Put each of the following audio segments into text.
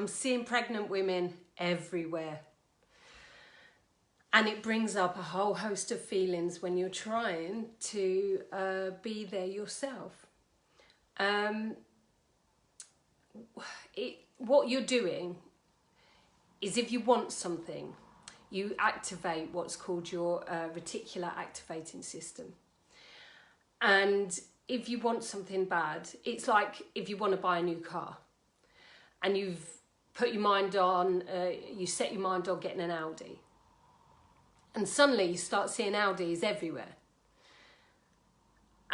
I'm seeing pregnant women everywhere. And it brings up a whole host of feelings when you're trying to be there yourself. What you're doing is, if you want something, you activate what's called your reticular activating system. And if you want something bad, it's like if you want to buy a new car and you've put your mind on, you set your mind on getting an Audi. And suddenly you start seeing Audis everywhere.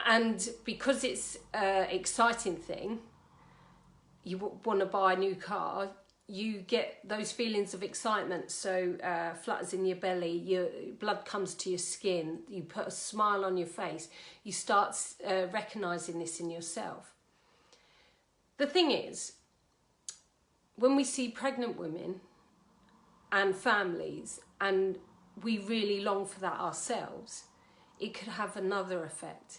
And because it's an exciting thing, you want to buy a new car, you get those feelings of excitement. So flutters in your belly, your blood comes to your skin, you put a smile on your face, you start recognising this in yourself. The thing is, when we see pregnant women and families, and we really long for that ourselves, it could have another effect.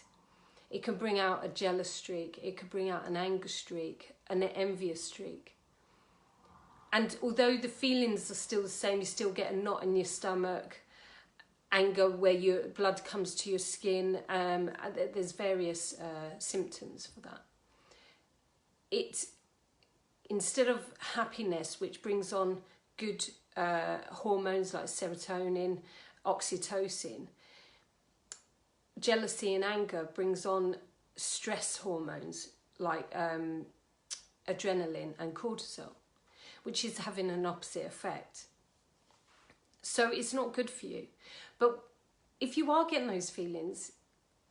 It can bring out a jealous streak, it could bring out an anger streak, an envious streak. And although the feelings are still the same, you still get a knot in your stomach, anger where your blood comes to your skin, there's various symptoms for that. Instead of happiness, which brings on good hormones like serotonin, oxytocin, jealousy and anger brings on stress hormones like adrenaline and cortisol, which is having an opposite effect. So it's not good for you. But if you are getting those feelings,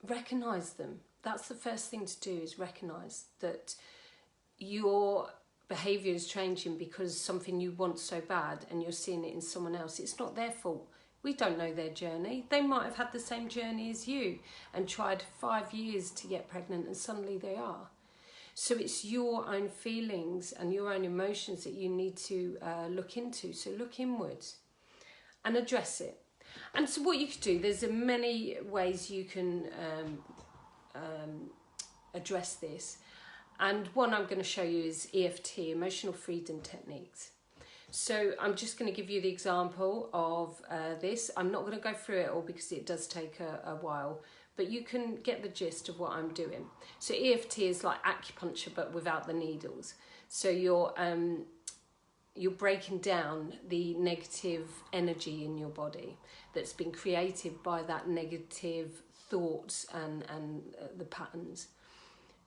recognise them. That's the first thing to do, is recognise that your behaviour is changing because something you want so bad and you're seeing it in someone else. It's not their fault. We don't know their journey. They might have had the same journey as you and tried 5 years to get pregnant, and suddenly they are. So it's your own feelings and your own emotions that you need to look into. So look inwards and address it. And so what you could do, there's many ways you can address this. And one I'm going to show you is EFT, Emotional Freedom Techniques. So I'm just going to give you the example of this. I'm not going to go through it all because it does take a while, but you can get the gist of what I'm doing. So EFT is like acupuncture but without the needles. So you're breaking down the negative energy in your body that's been created by that negative thoughts and the patterns.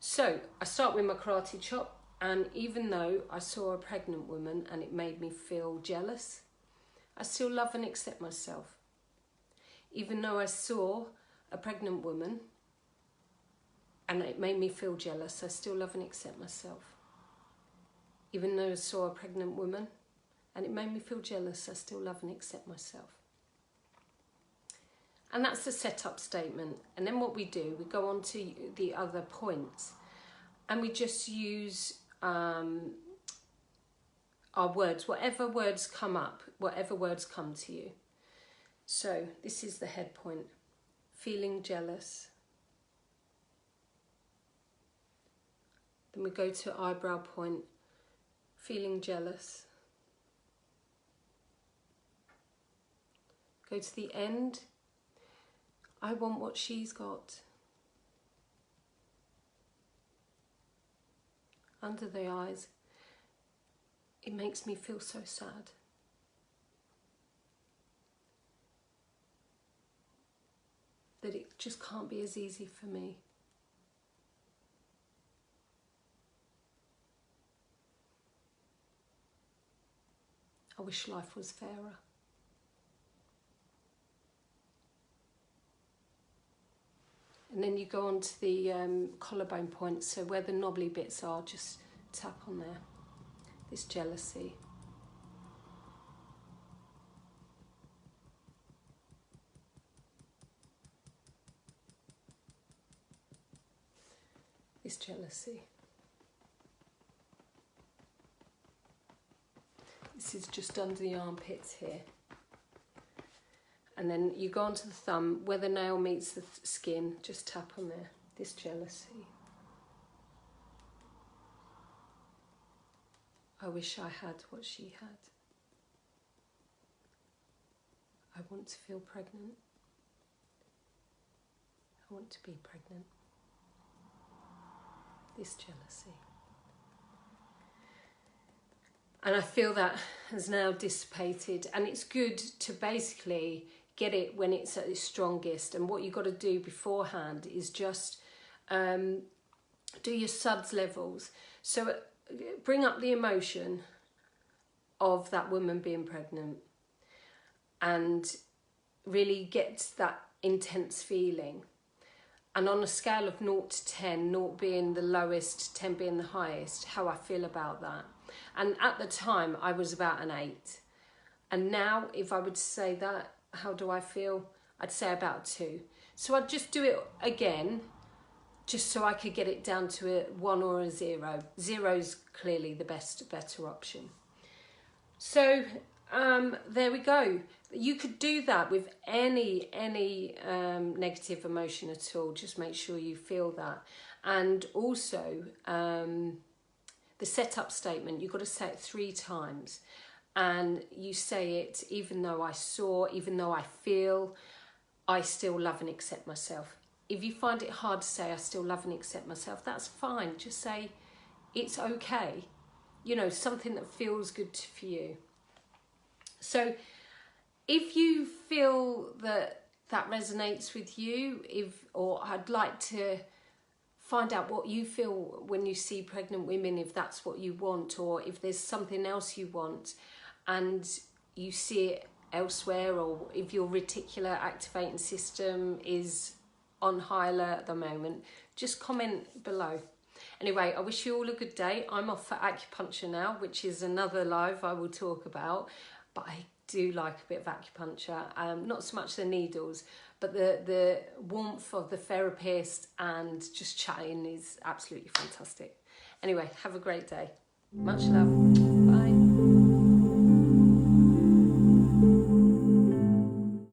So I start with my karate chop, and even though I saw a pregnant woman and it made me feel jealous, I still love and accept myself. Even though I saw a pregnant woman and it made me feel jealous, I still love and accept myself. Even though I saw a pregnant woman and it made me feel jealous, I still love and accept myself. And that's the setup statement. And then what we do, we go on to the other points, and we just use our words, whatever words come up, whatever words come to you. So this is the head point, feeling jealous. Then we go to eyebrow point, feeling jealous. Go to the end, I want what she's got. Under the eyes, it makes me feel so sad. That it just can't be as easy for me. I wish life was fairer. And then you go on to the collarbone point, so where the knobbly bits are, just tap on there. This jealousy. This jealousy. This is just under the armpits here. And then you go onto the thumb, where the nail meets the skin, just tap on there, this jealousy. I wish I had what she had. I want to feel pregnant. I want to be pregnant. This jealousy. And I feel that has now dissipated, and it's good to basically get it when it's at its strongest. And what you've got to do beforehand is just do your SUDS levels. So bring up the emotion of that woman being pregnant and really get that intense feeling. And on a scale of 0 to 10, 0 being the lowest, 10 being the highest, how I feel about that. And at the time, I was about an 8. And now, if I would say that, how do I feel? I'd say about 2. So I'd just do it again, just so I could get it down to a 1 or a 0. 0's clearly the better option. So there we go. You could do that with any negative emotion at all. Just make sure you feel that. And also the setup statement, you've got to say it 3 times. And you say it, even though I saw, even though I feel, I still love and accept myself. If you find it hard to say I still love and accept myself, that's fine. Just say it's okay. You know, something that feels good for you. So if you feel that resonates with you, or I'd like to find out what you feel when you see pregnant women, if that's what you want, or if there's something else you want and you see it elsewhere, or if your reticular activating system is on high alert at the moment, just comment below. Anyway, I wish you all a good day. I'm off for acupuncture now, which is another live I will talk about, but I do like a bit of acupuncture, not so much the needles, but the warmth of the therapist and just chatting is absolutely fantastic. Anyway, have a great day. Much love.